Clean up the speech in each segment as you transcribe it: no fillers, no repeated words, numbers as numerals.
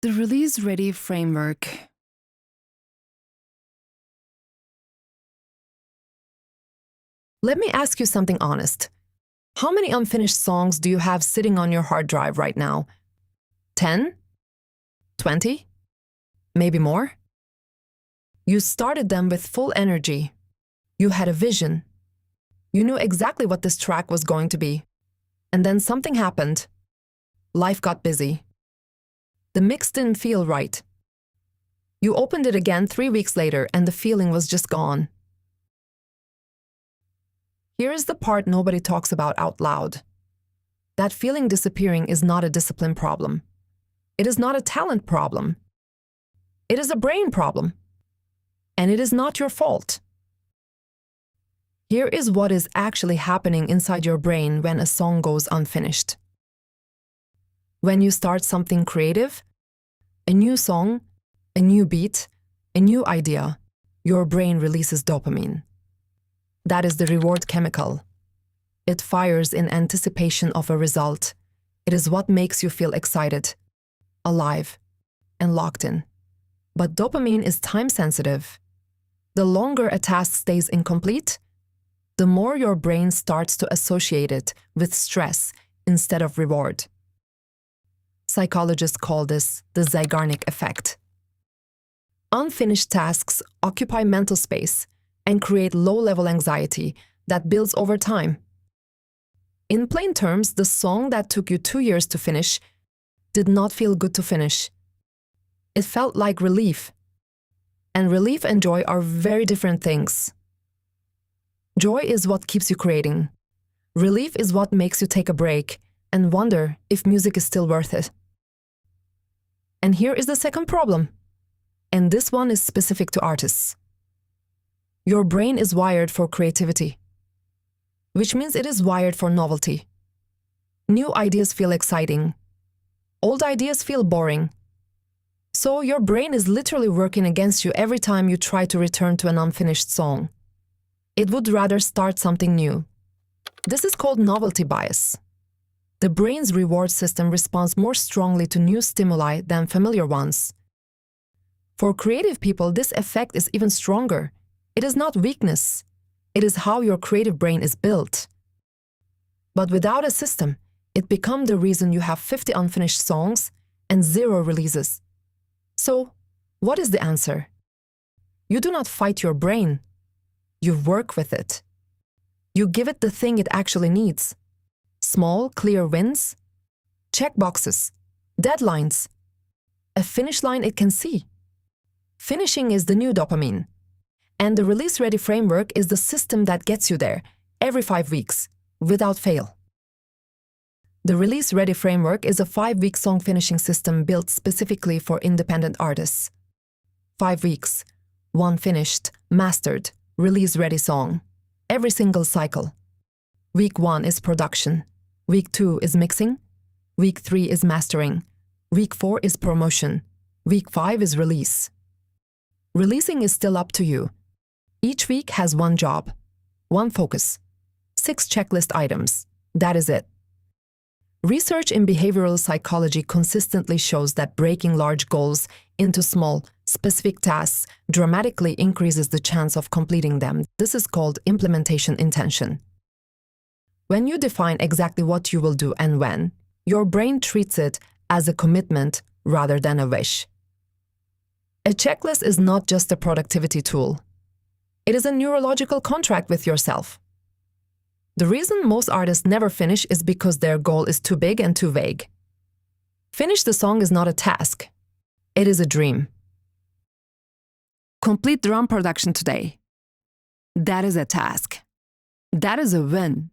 The release-ready framework. Let me ask you something honest. How many unfinished songs do you have sitting on your hard drive right now? 10? 20? Maybe more? You started them with full energy. You had a vision. You knew exactly what this track was going to be. And then something happened. Life got busy. The mix didn't feel right. You opened it again 3 weeks later and the feeling was just gone. Here is the part nobody talks about out loud. That feeling disappearing is not a discipline problem. It is not a talent problem. It is a brain problem. And it is not your fault. Here is what is actually happening inside your brain when a song goes unfinished. When you start something creative, a new song, a new beat, a new idea, your brain releases dopamine. That is the reward chemical. It fires in anticipation of a result. It is what makes you feel excited, alive, and locked in. But dopamine is time-sensitive. The longer a task stays incomplete, the more your brain starts to associate it with stress instead of reward. Psychologists call this the Zeigarnik effect. Unfinished tasks occupy mental space and create low-level anxiety that builds over time. In plain terms, the song that took you 2 years to finish did not feel good to finish. It felt like relief. And relief and joy are very different things. Joy is what keeps you creating. Relief is what makes you take a break and wonder if music is still worth it. And here is the second problem. And this one is specific to artists. Your brain is wired for creativity, which means it is wired for novelty. New ideas feel exciting. Old ideas feel boring. So your brain is literally working against you every time you try to return to an unfinished song. It would rather start something new. This is called novelty bias. The brain's reward system responds more strongly to new stimuli than familiar ones. For creative people, this effect is even stronger. It is not weakness. It is how your creative brain is built. But without a system, it becomes the reason you have 50 unfinished songs and 0 releases. So, what is the answer? You do not fight your brain. You work with it. You give it the thing it actually needs. Small, clear wins, check boxes, deadlines, a finish line it can see. Finishing is the new dopamine. And the release-ready framework is the system that gets you there every 5 weeks, without fail. The release-ready framework is a 5-week song finishing system built specifically for independent artists. 5 weeks, 1 finished, mastered, release-ready song, every single cycle. Week 1 is production. Week 2 is mixing. Week 3 is mastering. Week 4 is promotion. Week 5 is release. Releasing is still up to you. Each week has 1 job, 1 focus, 6 checklist items. That is it. Research in behavioral psychology consistently shows that breaking large goals into small, specific tasks dramatically increases the chance of completing them. This is called implementation intention. When you define exactly what you will do and when, your brain treats it as a commitment rather than a wish. A checklist is not just a productivity tool. It is a neurological contract with yourself. The reason most artists never finish is because their goal is too big and too vague. Finish the song is not a task. It is a dream. Complete drum production today. That is a task. That is a win.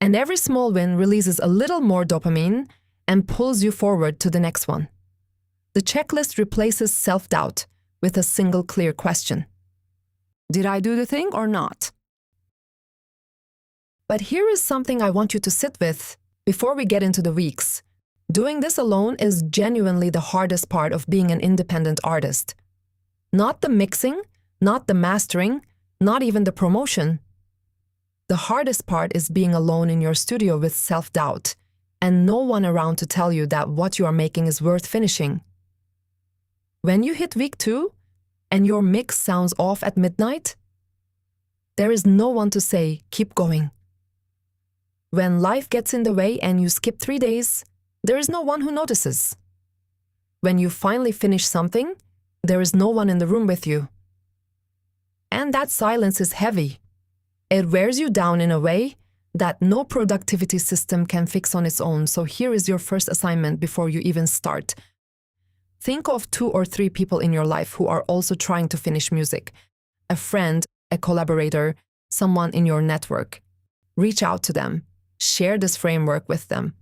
And every small win releases a little more dopamine and pulls you forward to the next one. The checklist replaces self-doubt with a single clear question. Did I do the thing or not? But here is something I want you to sit with before we get into the weeks. Doing this alone is genuinely the hardest part of being an independent artist. Not the mixing, not the mastering, not even the promotion. The hardest part is being alone in your studio with self-doubt and no one around to tell you that what you are making is worth finishing. When you hit week 2 and your mix sounds off at midnight, there is no one to say, keep going. When life gets in the way and you skip 3 days, there is no one who notices. When you finally finish something, there is no one in the room with you. And that silence is heavy. It wears you down in a way that no productivity system can fix on its own. So here is your first assignment before you even start. Think of 2 or 3 people in your life who are also trying to finish music. A friend, a collaborator, someone in your network. Reach out to them. Share this framework with them.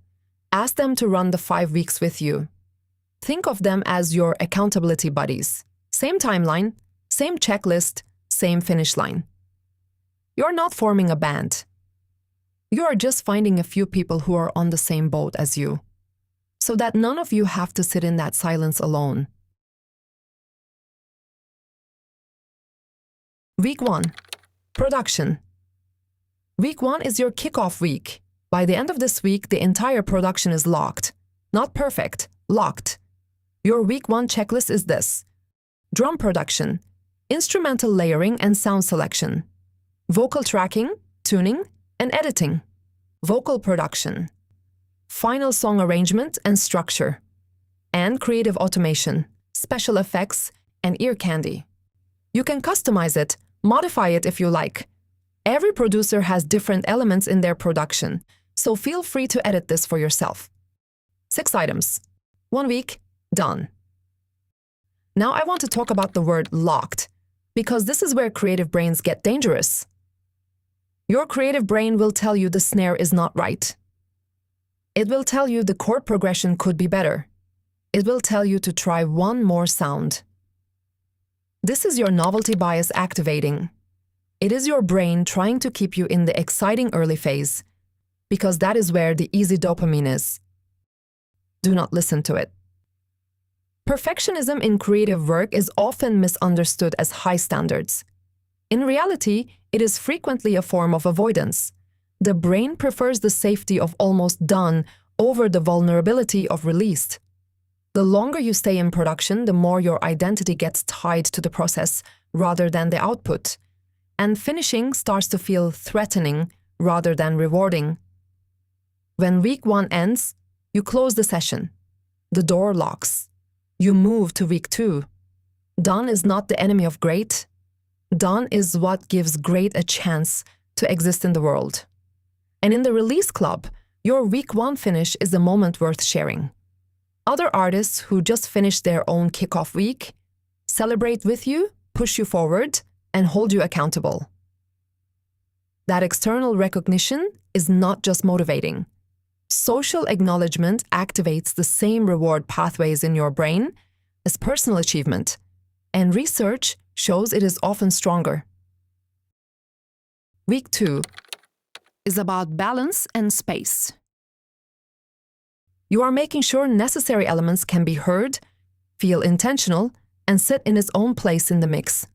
Ask them to run the 5 weeks with you. Think of them as your accountability buddies. Same timeline, same checklist, same finish line. You're not forming a band. You are just finding a few people who are on the same boat as you, so that none of you have to sit in that silence alone. Week 1. Production. Week 1 is your kickoff week. By the end of this week, the entire production is locked. Not perfect, locked. Your week 1 checklist is this: drum production, instrumental layering and sound selection, vocal tracking, tuning, and editing, vocal production, final song arrangement and structure, and creative automation, special effects, and ear candy. You can customize it, modify it if you like. Every producer has different elements in their production, so feel free to edit this for yourself. 6 items. 1 week, done. Now I want to talk about the word locked, because this is where creative brains get dangerous. Your creative brain will tell you the snare is not right. It will tell you the chord progression could be better. It will tell you to try one more sound. This is your novelty bias activating. It is your brain trying to keep you in the exciting early phase, because that is where the easy dopamine is. Do not listen to it. Perfectionism in creative work is often misunderstood as high standards. In reality, it is frequently a form of avoidance. The brain prefers the safety of almost done over the vulnerability of released. The longer you stay in production, the more your identity gets tied to the process rather than the output, and finishing starts to feel threatening rather than rewarding. When week 1 ends, you close the session. The door locks. You move to week 2. Done is not the enemy of great. Done is what gives great a chance to exist in the world. And in the release club, your week 1 finish is a moment worth sharing. Other artists who just finished their own kickoff week celebrate with you, push you forward, and hold you accountable. That external recognition is not just motivating. Social acknowledgement activates the same reward pathways in your brain as personal achievement, and research shows it is often stronger. Week 2 is about balance and space. You are making sure necessary elements can be heard, feel intentional, and sit in its own place in the mix.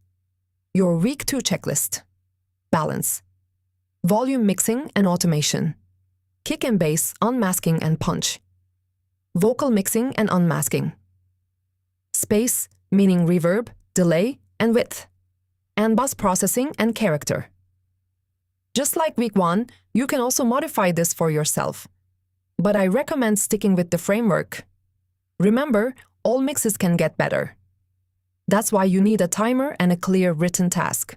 Your week 2 checklist. Balance. Volume mixing and automation. Kick and bass, unmasking and punch. Vocal mixing and unmasking. Space, meaning reverb, delay, and width. And bus processing and character. Just like week 1, you can also modify this for yourself. But I recommend sticking with the framework. Remember, all mixes can get better. That's why you need a timer and a clear written task.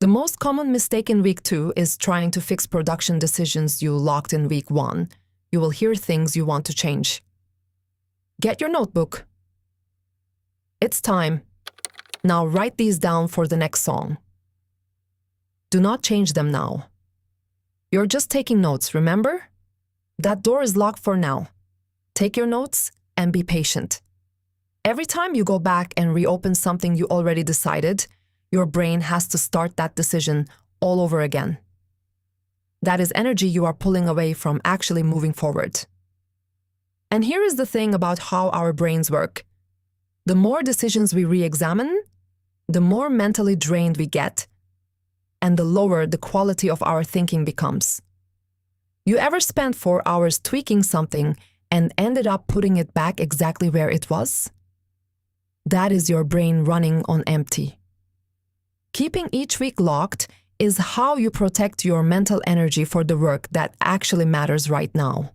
The most common mistake in week 2 is trying to fix production decisions you locked in week 1. You will hear things you want to change. Get your notebook. It's time. Now write these down for the next song. Do not change them now. You're just taking notes, remember? That door is locked for now. Take your notes and be patient. Every time you go back and reopen something you already decided, your brain has to start that decision all over again. That is energy you are pulling away from actually moving forward. And here is the thing about how our brains work. The more decisions we re-examine, the more mentally drained we get, and the lower the quality of our thinking becomes. You ever spent 4 hours tweaking something and ended up putting it back exactly where it was? That is your brain running on empty. Keeping each week locked is how you protect your mental energy for the work that actually matters right now.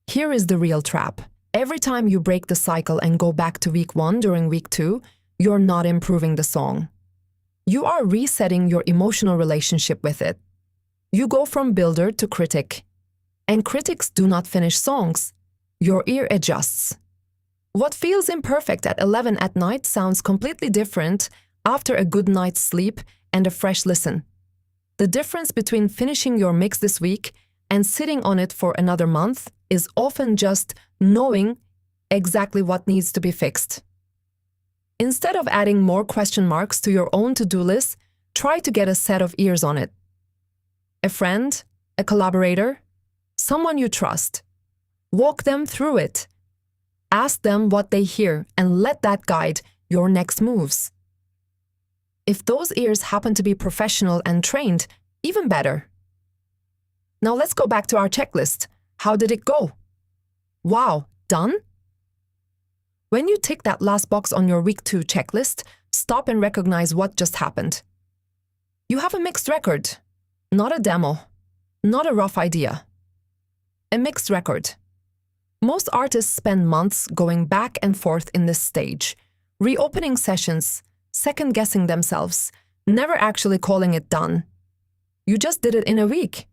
Here is the real trap. Every time you break the cycle and go back to week 1 during week 2, you're not improving the song. You are resetting your emotional relationship with it. You go from builder to critic. And critics do not finish songs. Your ear adjusts. What feels imperfect at 11 at night sounds completely different after a good night's sleep and a fresh listen. The difference between finishing your mix this week and sitting on it for another month is often just knowing exactly what needs to be fixed. Instead of adding more question marks to your own to-do list, try to get a set of ears on it. A friend, a collaborator, someone you trust. Walk them through it. Ask them what they hear and let that guide your next moves. If those ears happen to be professional and trained, even better. Now let's go back to our checklist. How did it go? Wow, done? When you tick that last box on your week 2 checklist, stop and recognize what just happened. You have a mixed record, not a demo, not a rough idea. A mixed record. Most artists spend months going back and forth in this stage, reopening sessions, second-guessing themselves, never actually calling it done. You just did it in a week.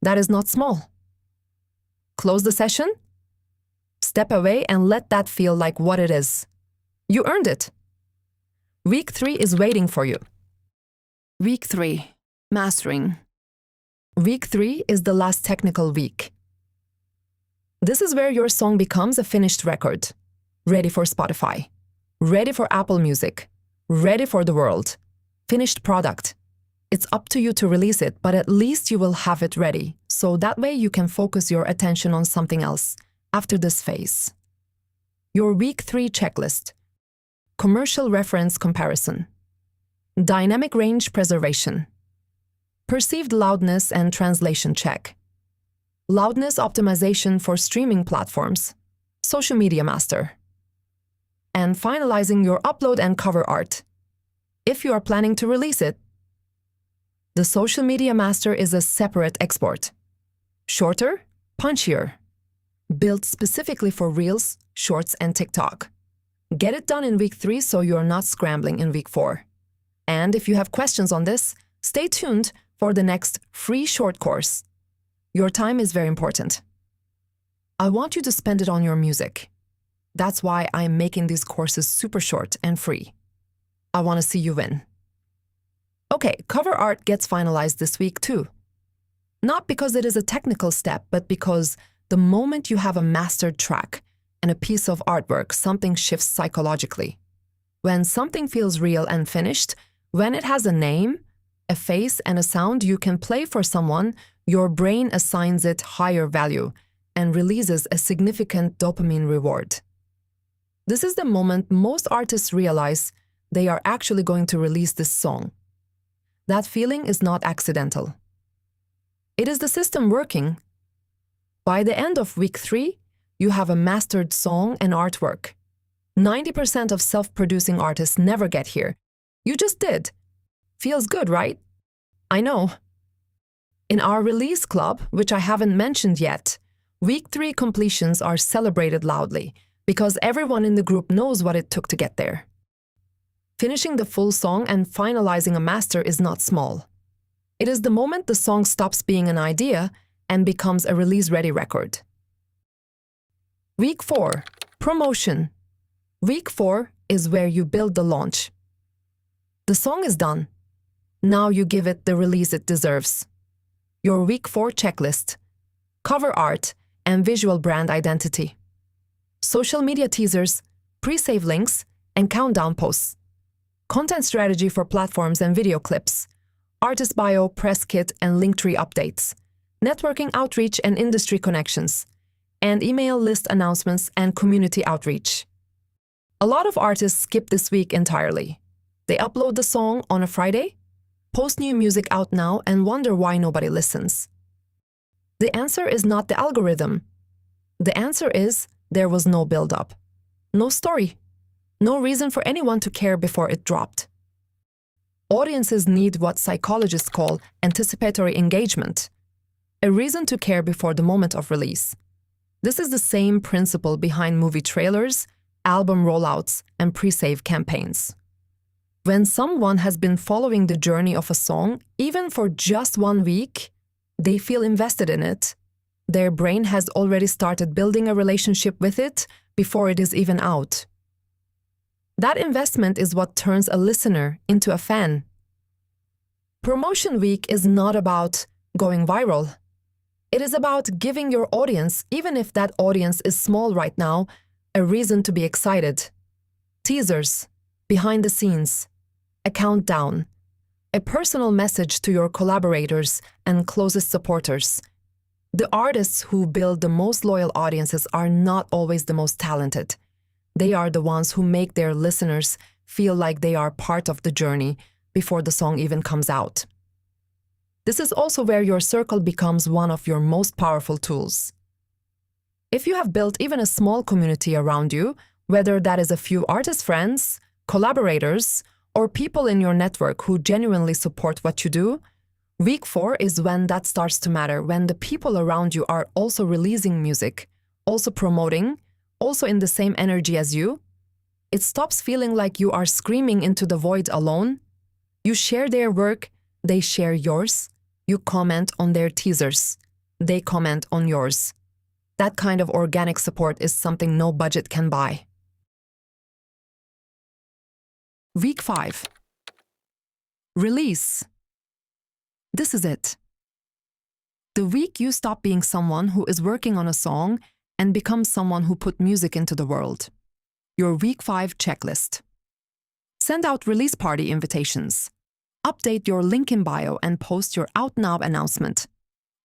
That is not small. Close the session? Step away and let that feel like what it is. You earned it. Week 3 is waiting for you. Week 3. Mastering. Week 3 is the last technical week. This is where your song becomes a finished record, ready for Spotify, ready for Apple Music, ready for the world, finished product. It's up to you to release it, but at least you will have it ready, so that way you can focus your attention on something else after this phase. Your Week 3 checklist. Commercial reference comparison. Dynamic range preservation. Perceived loudness and translation check. Loudness optimization for streaming platforms, social media master. And finalizing your upload and cover art, if you are planning to release it. The social media master is a separate export. Shorter, punchier. Built specifically for Reels, Shorts, and TikTok. Get it done in week 3 so you're not scrambling in week 4. And if you have questions on this, stay tuned for the next free short course. Your time is very important. I want you to spend it on your music. That's why I'm making these courses super short and free. I want to see you win. Okay, cover art gets finalized this week too. Not because it is a technical step, but because the moment you have a mastered track and a piece of artwork, something shifts psychologically. When something feels real and finished, when it has a name, a face, and a sound you can play for someone, your brain assigns it higher value and releases a significant dopamine reward. This is the moment most artists realize they are actually going to release this song. That feeling is not accidental. It is the system working. By the end of week 3, you have a mastered song and artwork. 90% of self-producing artists never get here. You just did. Feels good, right? I know. In our release club, which I haven't mentioned yet, week 3 completions are celebrated loudly because everyone in the group knows what it took to get there. Finishing the full song and finalizing a master is not small. It is the moment the song stops being an idea and becomes a release-ready record. Week 4. Promotion. Week 4 is where you build the launch. The song is done. Now you give it the release it deserves. Your week 4 checklist. Cover art and visual brand identity. Social media teasers, pre-save links, and countdown posts. Content strategy for platforms and video clips. Artist bio, press kit, and Linktree updates. Networking outreach and industry connections. And email list announcements and community outreach. A lot of artists skip this week entirely. They upload the song on a Friday, post new music out now, and wonder why nobody listens. The answer is not the algorithm. The answer is there was no build-up, no story, No reason for anyone to care before it dropped. Audiences need what psychologists call anticipatory engagement, a reason to care before the moment of release. This is the same principle behind movie trailers, album rollouts, and pre-save campaigns. When someone has been following the journey of a song, even for just 1 week, they feel invested in it. Their brain has already started building a relationship with it before it is even out. That investment is what turns a listener into a fan. Promotion week is not about going viral. It is about giving your audience, even if that audience is small right now, a reason to be excited. Teasers, behind the scenes, a countdown, a personal message to your collaborators and closest supporters. The artists who build the most loyal audiences are not always the most talented. They are the ones who make their listeners feel like they are part of the journey before the song even comes out. This is also where your circle becomes one of your most powerful tools. If you have built even a small community around you, whether that is a few artist friends, collaborators, or people in your network who genuinely support what you do, week 4 is when that starts to matter, when the people around you are also releasing music, also promoting, also in the same energy as you. It stops feeling like you are screaming into the void alone. You share their work, they share yours. You comment on their teasers, they comment on yours. That kind of organic support is something no budget can buy. Week 5. Release. This is it. The week you stop being someone who is working on a song and become someone who put music into the world. Your week 5 checklist. Send out release party invitations. Update your link in bio and post your Out Now announcement.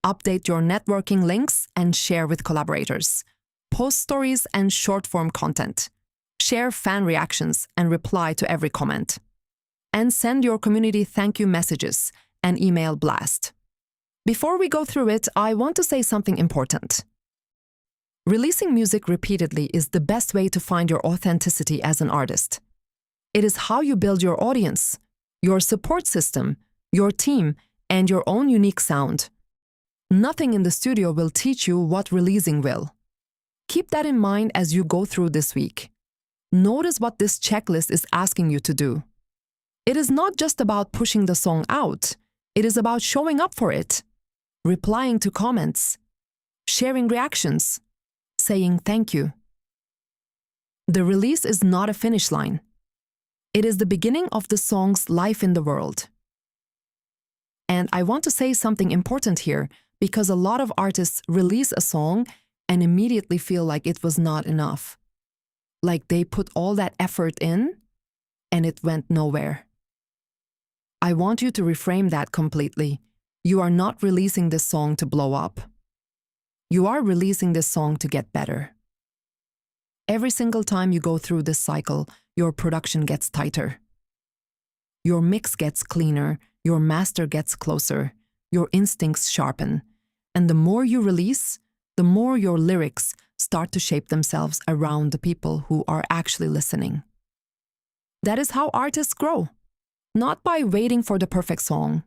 Update your networking links and share with collaborators. Post stories and short-form content. Share fan reactions and reply to every comment. And send your community thank you messages and email blast. Before we go through it, I want to say something important. Releasing music repeatedly is the best way to find your authenticity as an artist. It is how you build your audience, your support system, your team, and your own unique sound. Nothing in the studio will teach you what releasing will. Keep that in mind as you go through this week. Notice what this checklist is asking you to do. It is not just about pushing the song out. It is about showing up for it, replying to comments, sharing reactions, saying thank you. The release is not a finish line. It is the beginning of the song's life in the world. And I want to say something important here, because a lot of artists release a song and immediately feel like it was not enough. Like they put all that effort in and it went nowhere. I want you to reframe that completely. You are not releasing this song to blow up. You are releasing this song to get better. Every single time you go through this cycle, your production gets tighter. Your mix gets cleaner, your master gets closer, your instincts sharpen. And the more you release, the more your lyrics start to shape themselves around the people who are actually listening. That is how artists grow. Not by waiting for the perfect song,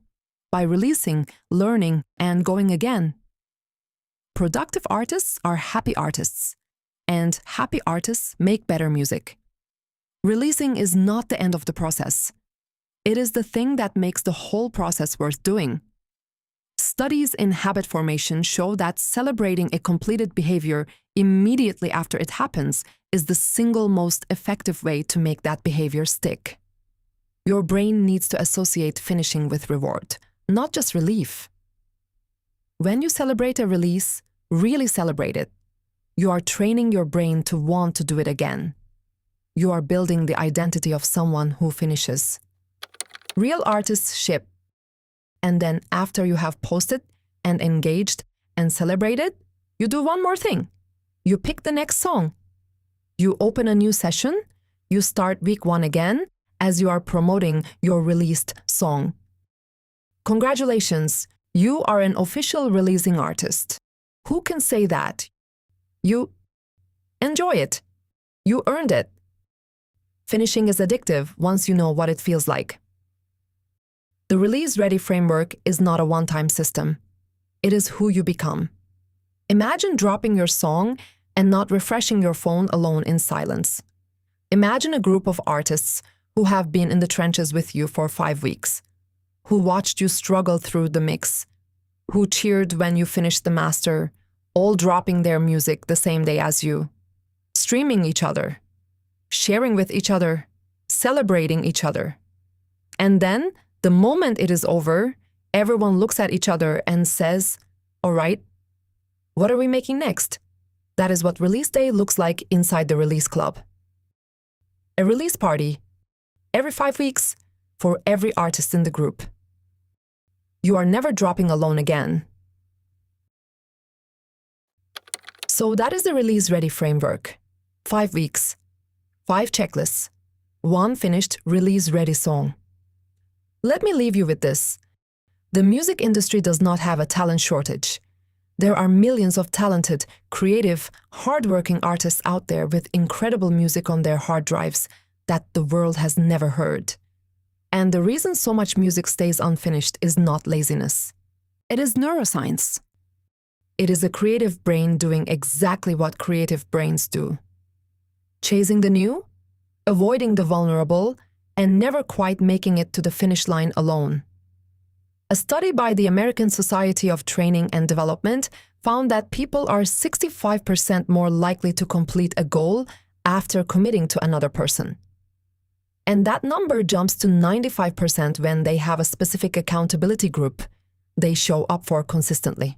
by releasing, learning, and going again. Productive artists are happy artists, and happy artists make better music. Releasing is not the end of the process. It is the thing that makes the whole process worth doing. Studies in habit formation show that celebrating a completed behavior immediately after it happens is the single most effective way to make that behavior stick. Your brain needs to associate finishing with reward, not just relief. When you celebrate a release, really celebrate it. You are training your brain to want to do it again. You are building the identity of someone who finishes. Real artists ship. And then after you have posted and engaged and celebrated, you do one more thing. You pick the next song. You open a new session. You start week 1 again as you are promoting your released song. Congratulations, you are an official releasing artist. Who can say that? You enjoy it. You earned it. Finishing is addictive once you know what it feels like. The release-ready framework is not a one-time system. It is who you become. Imagine dropping your song and not refreshing your phone alone in silence. Imagine a group of artists who have been in the trenches with you for 5 weeks, who watched you struggle through the mix, who cheered when you finished the master, all dropping their music the same day as you, streaming each other, sharing with each other, celebrating each other. And then, the moment it is over, everyone looks at each other and says, "All right, what are we making next?" That is what release day looks like inside the release club. A release party, every 5 weeks, for every artist in the group. You are never dropping alone again. So that is the release-ready framework. 5 weeks, 5 checklists, 1 finished release-ready song. Let me leave you with this. The music industry does not have a talent shortage. There are millions of talented, creative, hardworking artists out there with incredible music on their hard drives that the world has never heard. And the reason so much music stays unfinished is not laziness. It is neuroscience. It is a creative brain doing exactly what creative brains do. Chasing the new, avoiding the vulnerable, and never quite making it to the finish line alone. A study by the American Society of Training and Development found that people are 65% more likely to complete a goal after committing to another person. And that number jumps to 95% when they have a specific accountability group they show up for consistently.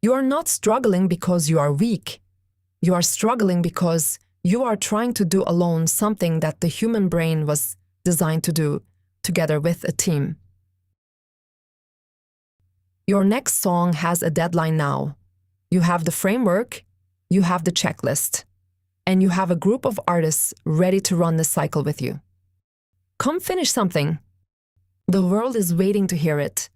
You are not struggling because you are weak. You are struggling because you are trying to do alone something that the human brain was designed to do together with a team. Your next song has a deadline now. You have the framework, you have the checklist, and you have a group of artists ready to run this cycle with you. Come finish something. The world is waiting to hear it.